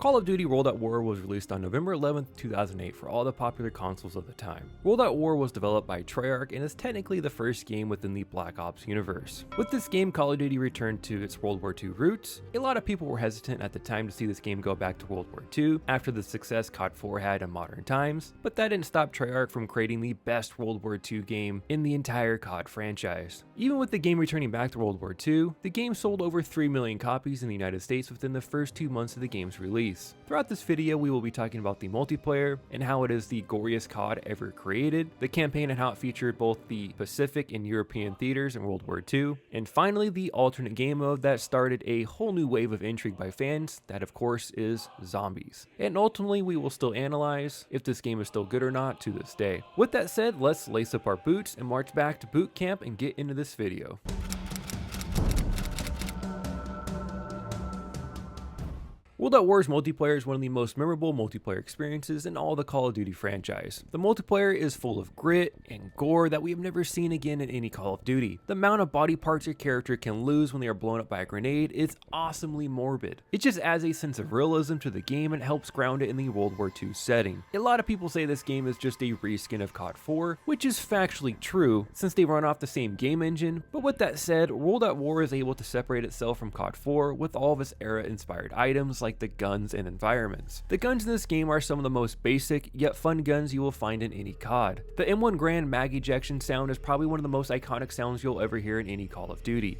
Call of Duty World at War was released on November 11th, 2008 for all the popular consoles of the time. World at War was developed by Treyarch and is technically the first game within the Black Ops universe. With this game, Call of Duty returned to its World War II roots. A lot of people were hesitant at the time to see this game go back to World War II after the success COD 4 had in modern times, but that didn't stop Treyarch from creating the best World War II game in the entire COD franchise. Even with the game returning back to World War II, the game sold over 3 million copies in the United States within the first 2 months of the game's release. Throughout this video, we will be talking about the multiplayer and how it is the goriest COD ever created, the campaign and how it featured both the Pacific and European theaters in World War II, and finally the alternate game mode that started a whole new wave of intrigue by fans, that of course is zombies. And ultimately we will still analyze if this game is still good or not to this day. With that said, let's lace up our boots and march back to boot camp and get into this video. World at War's multiplayer is one of the most memorable multiplayer experiences in all the Call of Duty franchise. The multiplayer is full of grit and gore that we have never seen again in any Call of Duty. The amount of body parts your character can lose when they are blown up by a grenade is awesomely morbid. It just adds a sense of realism to the game and helps ground it in the World War II setting. A lot of people say this game is just a reskin of COD 4, which is factually true since they run off the same game engine, but with that said, World at War is able to separate itself from COD 4 with all of its era-inspired items like the guns and environments. The guns in this game are some of the most basic yet fun guns you will find in any COD. The M1 Garand mag ejection sound is probably one of the most iconic sounds you'll ever hear in any Call of Duty.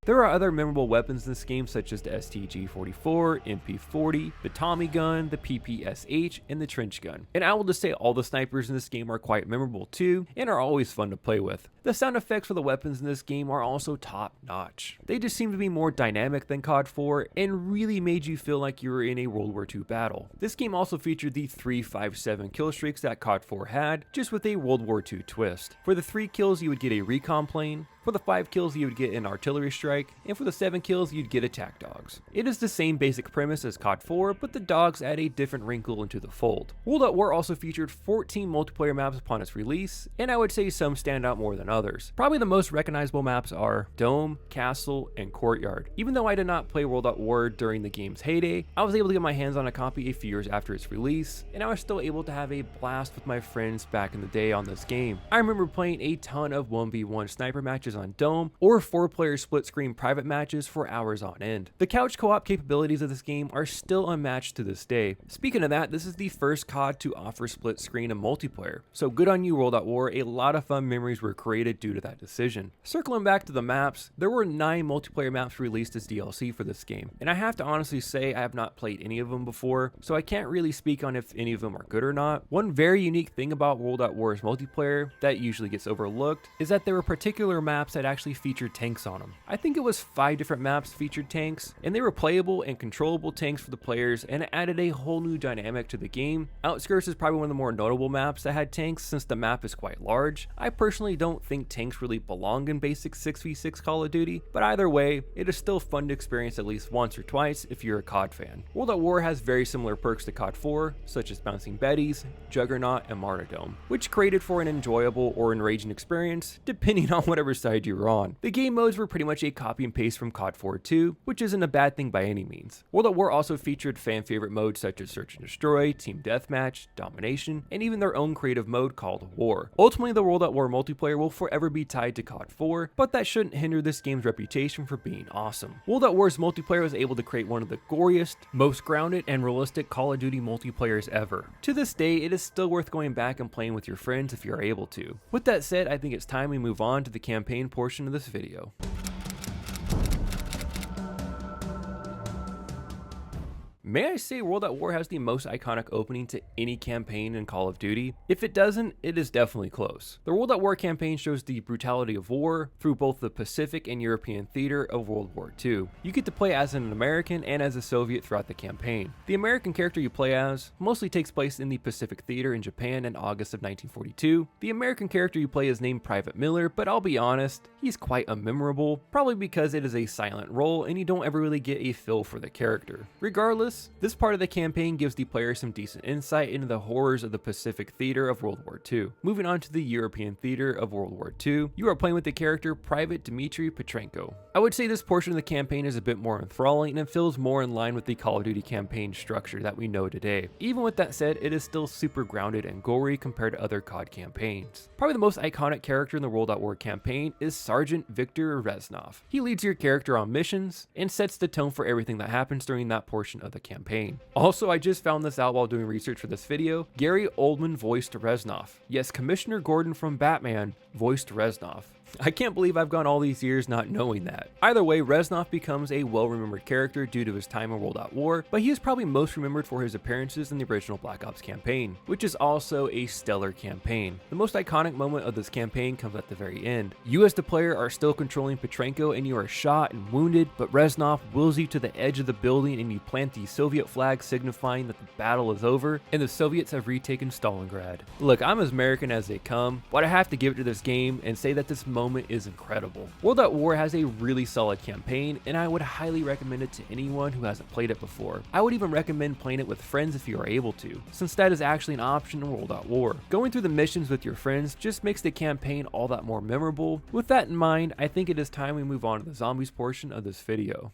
There are other memorable weapons in this game such as the STG-44, MP-40, the Tommy gun, the PPSH, and the trench gun. And I will just say all the snipers in this game are quite memorable too, and are always fun to play with. The sound effects for the weapons in this game are also top notch. They just seem to be more dynamic than COD 4 and really made you feel like you were in a World War II battle. This game also featured the 3-5-7 kill streaks that COD 4 had, just with a World War II twist. For the 3 kills you would get a recon plane, for the 5 kills you would get an artillery strike, and for the 7 kills you'd get attack dogs. It is the same basic premise as COD 4, but the dogs add a different wrinkle into the fold. World at War also featured 14 multiplayer maps upon its release, and I would say some stand out more than others. Probably the most recognizable maps are Dome, Castle, and Courtyard. Even though I did not play World at War during the game's heyday, I was able to get my hands on a copy a few years after its release, and I was still able to have a blast with my friends back in the day on this game. I remember playing a ton of 1v1 sniper matches on Dome, or 4-player split screen private matches for hours on end. The couch co-op capabilities of this game are still unmatched to this day. Speaking of that, this is the first COD to offer split screen and multiplayer, so good on you World at War, a lot of fun memories were created due to that decision. Circling back to the maps, there were 9 multiplayer maps released as DLC for this game, and I have to honestly say I have not played any of them before, so I can't really speak on if any of them are good or not. One very unique thing about World at War's multiplayer that usually gets overlooked is that there were particular maps that actually featured tanks on them. I think it was 5 different maps featured tanks, and they were playable and controllable tanks for the players, and it added a whole new dynamic to the game. Outskirts is probably one of the more notable maps that had tanks since the map is quite large. I personally don't think tanks really belong in basic 6v6 Call of Duty, but either way, it is still fun to experience at least once or twice if you're a COD fan. World at War has very similar perks to COD 4, such as bouncing Bettys, Juggernaut, and Martyrdom, which created for an enjoyable or enraging experience, depending on whatever side you were on. The game modes were pretty much a copy and paste from COD 4 too, which isn't a bad thing by any means. World at War also featured fan favorite modes such as Search and Destroy, Team Deathmatch, Domination, and even their own creative mode called War. Ultimately, the World at War multiplayer will forever be tied to COD 4, but that shouldn't hinder this game's reputation for being awesome. World at War's multiplayer was able to create one of the goriest, most grounded, and realistic Call of Duty multiplayers ever. To this day, it is still worth going back and playing with your friends if you're able to. With that said, I think it's time we move on to the campaign portion of this video. May I say World at War has the most iconic opening to any campaign in Call of Duty? If it doesn't, it is definitely close. The World at War campaign shows the brutality of war through both the Pacific and European theater of World War II. You get to play as an American and as a Soviet throughout the campaign. The American character you play as mostly takes place in the Pacific theater in Japan in August of 1942. The American character you play is named Private Miller, but I'll be honest, he's quite unmemorable, probably because it is a silent role and you don't ever really get a feel for the character. Regardless, missions. This part of the campaign gives the player some decent insight into the horrors of the Pacific theater of World War II. Moving on to the European theater of World War II, you are playing with the character Private Dmitry Petrenko. I would say this portion of the campaign is a bit more enthralling and feels more in line with the Call of Duty campaign structure that we know today. Even with that said, it is still super grounded and gory compared to other COD campaigns. Probably the most iconic character in the World at War campaign is Sergeant Viktor Reznov. He leads your character on missions and sets the tone for everything that happens during that portion of the campaign. Also, I just found this out while doing research for this video. Gary Oldman voiced Reznov. Yes, Commissioner Gordon from Batman voiced Reznov. I can't believe I've gone all these years not knowing that. Either way, Reznov becomes a well-remembered character due to his time in World at War, but he is probably most remembered for his appearances in the original Black Ops campaign, which is also a stellar campaign. The most iconic moment of this campaign comes at the very end. You as the player are still controlling Petrenko and you are shot and wounded, but Reznov wills you to the edge of the building and you plant the Soviet flag signifying that the battle is over and the Soviets have retaken Stalingrad. Look, I'm as American as they come, but I have to give it to this game and say that this moment is incredible. World at War has a really solid campaign and I would highly recommend it to anyone who hasn't played it before. I would even recommend playing it with friends if you are able to, since that is actually an option in World at War. Going through the missions with your friends just makes the campaign all that more memorable. With that in mind, I think it is time we move on to the zombies portion of this video.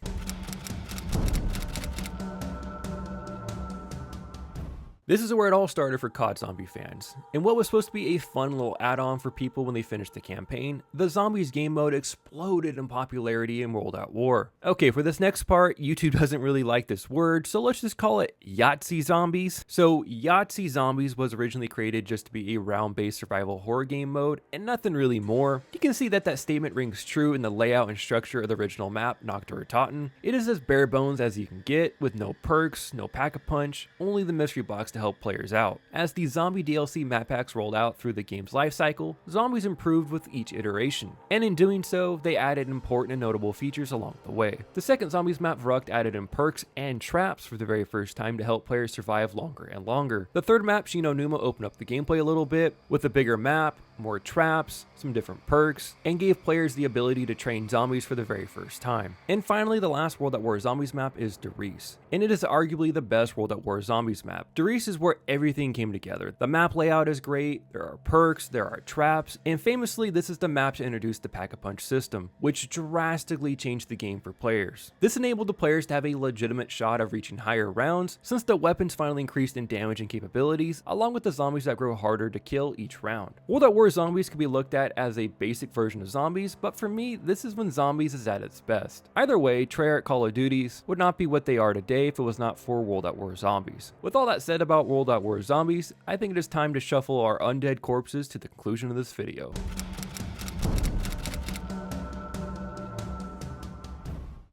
This is where it all started for COD Zombie fans. In what was supposed to be a fun little add-on for people when they finished the campaign, the Zombies game mode exploded in popularity in World at War. Okay, for this next part, YouTube doesn't really like this word, so let's just call it Yahtzee Zombies. So Yahtzee Zombies was originally created just to be a round-based survival horror game mode, and nothing really more. You can see that that statement rings true in the layout and structure of the original map, Nocturne Totten. It is as bare bones as you can get, with no perks, no pack-a-punch, only the mystery box to help players out. As the zombie DLC map packs rolled out through the game's lifecycle, zombies improved with each iteration, and in doing so, they added important and notable features along the way. The second Zombies map Vrucht added in perks and traps for the very first time to help players survive longer and longer. The third map, Shino Numa, opened up the gameplay a little bit with a bigger map, more traps, some different perks, and gave players the ability to train zombies for the very first time. And finally, the last World at War Zombies map is Derice, and it is arguably the best World at War Zombies map. Derice is where everything came together. The map layout is great, there are perks, there are traps, and famously, this is the map to introduce the Pack-a-Punch system, which drastically changed the game for players. This enabled the players to have a legitimate shot of reaching higher rounds, since the weapons finally increased in damage and capabilities, along with the zombies that grow harder to kill each round. World at War Zombies can be looked at as a basic version of zombies, but for me, this is when zombies is at its best. Either way, treyarch Call of Duties would not be what they are today if it was not for World at War Zombies. With all that said about World at War Zombies, I think it is time to shuffle our undead corpses to the conclusion of this video.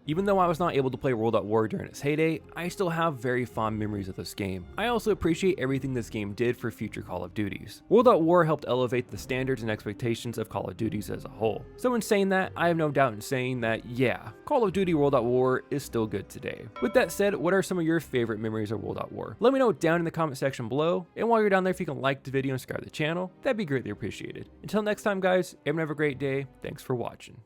Even though I was not able to play World at War during its heyday, I still have very fond memories of this game. I also appreciate everything this game did for future Call of Duties. World at War helped elevate the standards and expectations of Call of Duties as a whole. So in saying that, I have no doubt in saying that, yeah, Call of Duty World at War is still good today. With that said, what are some of your favorite memories of World at War? Let me know down in the comment section below, and while you're down there, if you can like the video and subscribe to the channel, that'd be greatly appreciated. Until next time guys, everyone have a great day, thanks for watching.